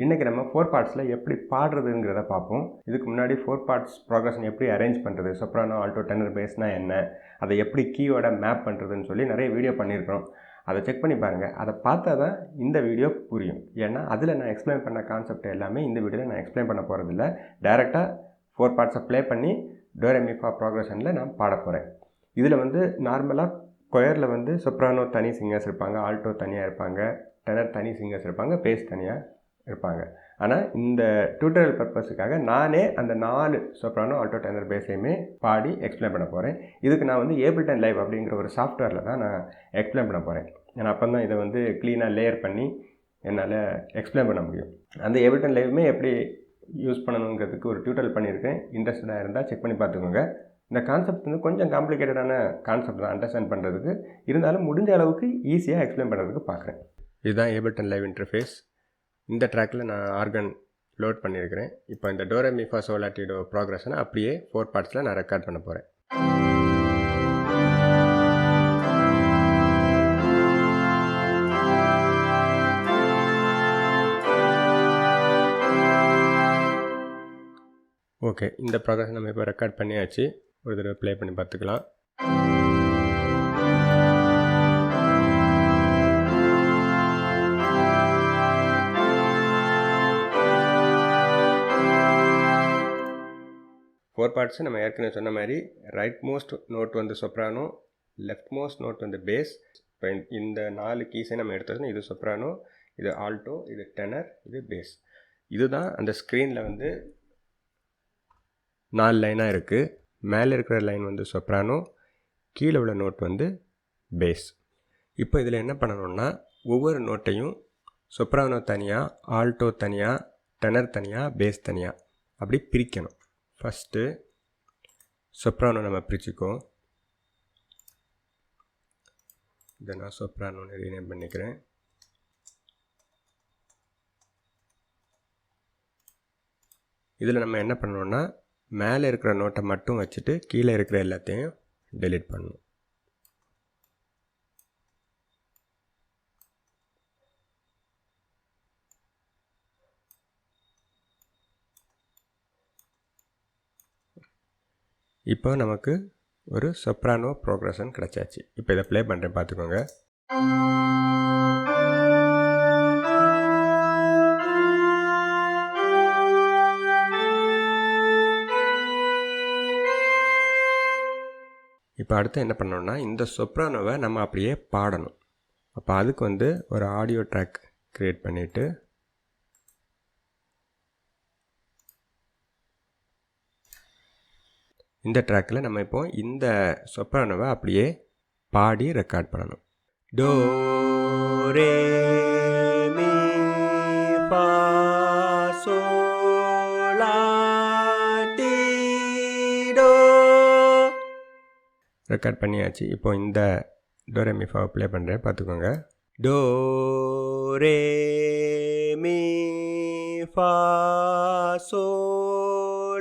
இன்றைக்கி நம்ம 4 பார்ட்ஸில் எப்படி பாடுறதுங்கிறத பார்ப்போம். இதுக்கு முன்னாடி 4 பார்ட்ஸ் ப்ரோக்ரஷன் எப்படி அரேஞ்ச் பண்ணுறது, சொப்ரானோ, ஆல்டோ, டெனர், பேஸ்னால் என்ன, அதை எப்படி கீயோட மேப் பண்ணுறதுன்னு சொல்லி நிறைய வீடியோ பண்ணியிருக்கிறோம். அதை செக் பண்ணி பாருங்கள். அதை பார்த்தா தான் இந்த வீடியோ புரியும். ஏன்னா அதில் நான் எக்ஸ்பிளைன் பண்ண கான்செப்ட் எல்லாமே இந்த வீடியோவில் நான் எக்ஸ்பிளைன் பண்ண போகிறதில்ல. டைரெக்டாக 4 பார்ட்ஸை ப்ளே பண்ணி டோ ரெ மீ ஃபா ப்ரோக்ரஷனில் நான் பாட போகிறேன். இதில் நார்மலாக கொயரில் சொப்ரானோ தனி சிங்கர்ஸ் இருப்பாங்க, ஆல்டோ தனியாக இருப்பாங்க, டெனர் தனி சிங்கர்ஸ் இருப்பாங்க, பேஸ் தனியாக இருப்பாங்க. ஆனால் இந்த டியூட்டோரியல் பர்பஸுக்காக நானே அந்த 4 சொப்ரானோ, ஆல்டோ, டெனர், பேஸையுமே பாடி எக்ஸ்பிளைன் பண்ண போகிறேன். இதுக்கு நான் ஏபிள்டன் லைவ் அப்படிங்கிற ஒரு சாஃப்ட்வேரில் தான் நான் எக்ஸ்பிளைன் பண்ண போகிறேன். ஏன்னா அப்போ தான் இதை க்ளீனாக லேயர் பண்ணி என்னால் எக்ஸ்பிளைன் பண்ண முடியும். அந்த ஏபிள்டன் லைவுமே எப்படி யூஸ் பண்ணணுங்கிறதுக்கு ஒரு டியூட்டோரியல் பண்ணியிருக்கேன். இன்ட்ரெஸ்டடாக இருந்தால் செக் பண்ணி பார்த்துக்கோங்க. இந்த கான்செப்ட் கொஞ்சம் காம்ப்ளிகேட்டடான கான்செப்ட் தான் அண்டர்ஸ்டாண்ட் பண்ணுறதுக்கு. இருந்தாலும் முடிஞ்ச அளவுக்கு ஈஸியாக எக்ஸ்பிளைன் பண்ணுறதுக்கு பார்க்குறேன். இதுதான் ஏபிள்டன் லைவ் இன்டர்ஃபேஸ். இந்த ட்ராக்கில் நான் ஆர்கன் லோட் பண்ணியிருக்கிறேன். இப்போ இந்த டோ ரெ me fa so la ti to ப்ரோக்ரஷனை அப்படியே 4 பார்ட்ஸில் நான் ரெக்கார்ட் பண்ண போகிறேன். ஓகே, இந்த ப்ரோக்ரஷன் நம்ம இப்போ ரெக்கார்ட் பண்ணியாச்சு. ஒரு தடவை ப்ளே பண்ணி பார்த்துக்கலாம். ஃபோர் பார்ட்ஸு நம்ம ஏற்கனவே சொன்ன மாதிரி right most note soprano, left most note bass. இப்போ இந்த 4 கீஸை நம்ம எடுத்தோம்னா இது சொப்ரானோ, இது ஆல்டோ, இது டெனர், இது பேஸ். இதுதான் அந்த ஸ்க்ரீனில் 4 லைனாக இருக்குது. மேலே இருக்கிற லைன் சொப்ரானோ, கீழே உள்ள நோட் பேஸ். இப்போ இதில் என்ன பண்ணணும்னா ஒவ்வொரு நோட்டையும் சொப்ரானோ தனியாக, ஆல்டோ தனியாக, டெனர் தனியாக, பேஸ் தனியாக அப்படி பிரிக்கணும். ஃபஸ்ட்டு சொப்ரானோ நம்ம பிரிச்சுக்கோம். இதை நான் சொப்ரானோன்னு ரீநேம் பண்ணிக்கிறேன். இதில் நம்ம என்ன பண்ணணும்னா மேலே இருக்கிற நோட்டை மட்டும் வச்சுட்டு கீழே இருக்கிற எல்லாத்தையும் டெலீட் பண்ணணும். இப்போ நமக்கு ஒரு சொப்ரானோ ப்ரோக்ரஷன் கிடச்சாச்சு. இப்போ இதை ப்ளே பண்ணுறேன், பார்த்துக்கோங்க. இப்போ அடுத்து என்ன பண்ணோம்னா இந்த சொப்ரானோவை நம்ம அப்படியே பாடணும். அப்போ அதுக்கு ஒரு ஆடியோ ட்ராக் க்ரியேட் பண்ணிவிட்டு இந்த ட்ராக்கில் நம்ம இப்போ இந்த சொப்ரானோவை அப்படியே பாடி ரெக்கார்ட் பண்ணணும். Do re mi fa so la ti do record பண்ணியாச்சு. இப்போ இந்த டோ ரெ மீ ஃபாவை ப்ளே பண்ணுறேன், பார்த்துக்கோங்க. To re mi fa so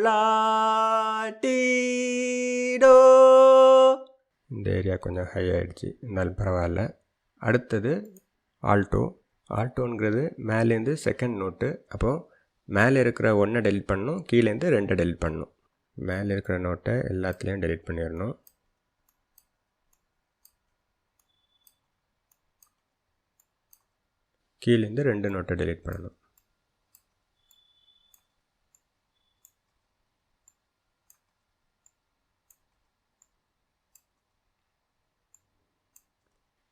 la ti to. இந்த ஏரியா கொஞ்சம் ஹை ஆகிடுச்சு, இருந்தாலும் பரவாயில்ல. அடுத்தது ஆல்டோ. ஆல்டோங்கிறது மேலேருந்து செகண்ட் நோட்டு. அப்போது மேலே இருக்கிற 1 டெலிட் பண்ணணும், கீழேருந்து 2 டெலிட் பண்ணணும். மேலே இருக்கிற நோட்டை எல்லாத்துலேயும் டெலிட் பண்ணிடணும். கீழேருந்து 2 நோட்டை டெலிட் பண்ணணும்.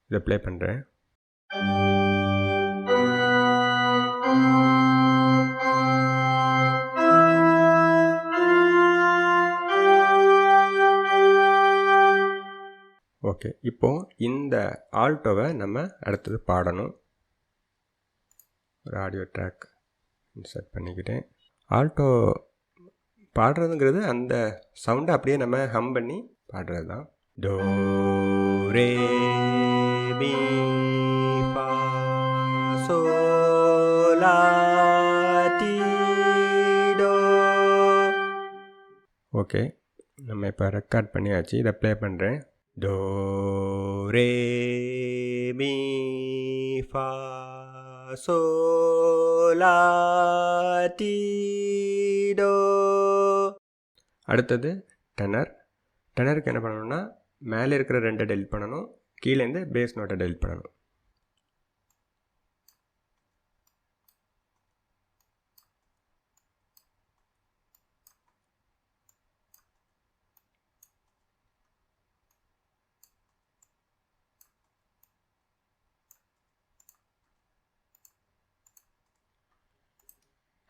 இதை ப்ளே பண்ணுறேன். ஓகே, இப்போது இந்த ஆல்டோவை நம்ம அடுத்தது பாடணும். ஒரு ஆடியோ ட்ராக் இன்சர்ட் பண்ணிக்கிட்டேன். ஆல்டோ பாடுறதுங்கிறது அந்த சவுண்டை அப்படியே நம்ம ஹம் பண்ணி பாடுறது தான். Do re mi fa so la ti do. Okay, நம்ம இப்போ ரெக்கார்ட் பண்ணியாச்சு. இதை ப்ளே பண்ணுறேன். Do re mi fa so la ti do. அடுத்தது டெனர். டெனருக்கு என்ன பண்ணணும்னா மேலே இருக்கிற 2 டெலிட் பண்ணணும், கீழேருந்து பேஸ் நோட்டை டெலிட் பண்ணணும்.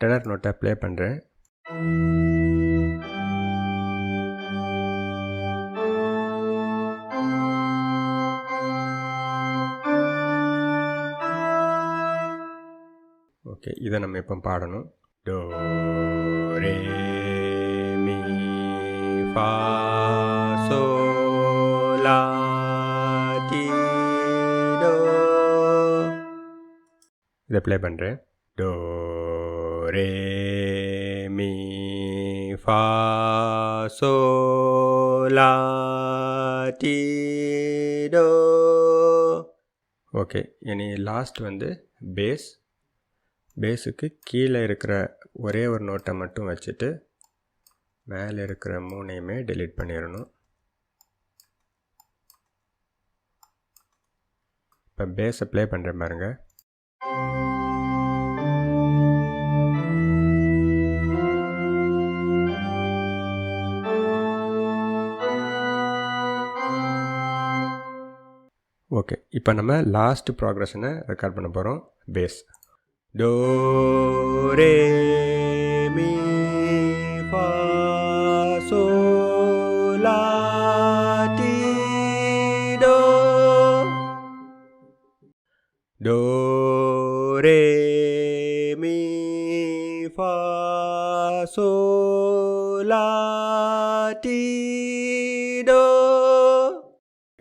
டெனர் நோட்டை ப்ளே பண்ணுறேன். ஓகே, இதை நம்ம இப்போ பாடணும். Do re mi fa so la ti do. இதை ப்ளே பண்ணுறேன். Do re mi fa so la ti do. Okay, இனி லாஸ்ட் வந்து பேஸ். பேஸுக்கு கீழே இருக்கிற ஒரே ஒரு நோட்டை மட்டும் வச்சுட்டு மேலே இருக்கிற 3ஐயுமே டெலீட் பண்ணிடணும். இப்போ பேஸை ப்ளே பண்ணுறேன் பாருங்கள். ஓகே, இப்போ நம்ம லாஸ்ட் ப்ராக்ரஷனை ரெக்கார்ட் பண்ண போகிறோம். Bass do re mi fa so la ti do. Do re mi fa so la ti do.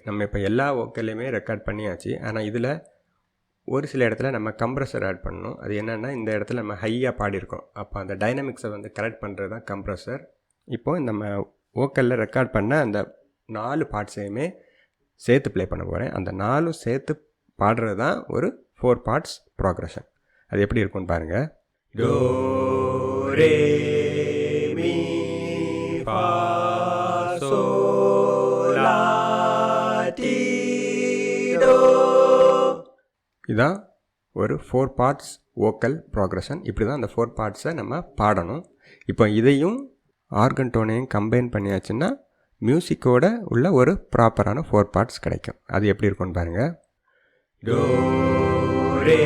நம்ம இப்போ எல்லா வோக்கல்லையுமே ரெக்கார்ட் பண்ணியாச்சு. ஆனால் இதில் ஒரு சில இடத்துல நம்ம கம்ப்ரஸர் ஆட் பண்ணணும். அது என்னென்னா இந்த இடத்துல நம்ம ஹையாக பாடியிருக்கோம், அப்போ அந்த டைனமிக்ஸை வந்து கரெக்ட் பண்ணுறது தான் கம்ப்ரஸர். இப்போது நம்ம வோக்கலில் ரெக்கார்ட் பண்ண அந்த 4 பார்ட்ஸையுமே சேர்த்து ப்ளே பண்ண போகிறேன். அந்த 4 சேர்த்து பாடுறது தான் ஒரு 4 பார்ட்ஸ் ப்ராக்ரஷன். அது எப்படி இருக்குன்னு பாருங்கள். To re mi fa so la ti to. இதான் ஒரு 4 பார்ட்ஸ் வோக்கல் ப்ராக்ரஷன். இப்படி தான் அந்த 4 பார்ட்ஸை நம்ம பாடணும். இப்போ இதையும் ஆர்கன் டோனையும் கம்பைன் பண்ணியாச்சுன்னா மியூசிக்கோட உள்ள ஒரு ப்ராப்பரான 4 பார்ட்ஸ் கிடைக்கும். அது எப்படி இருக்கும்னு பாருங்கள். டோ ரே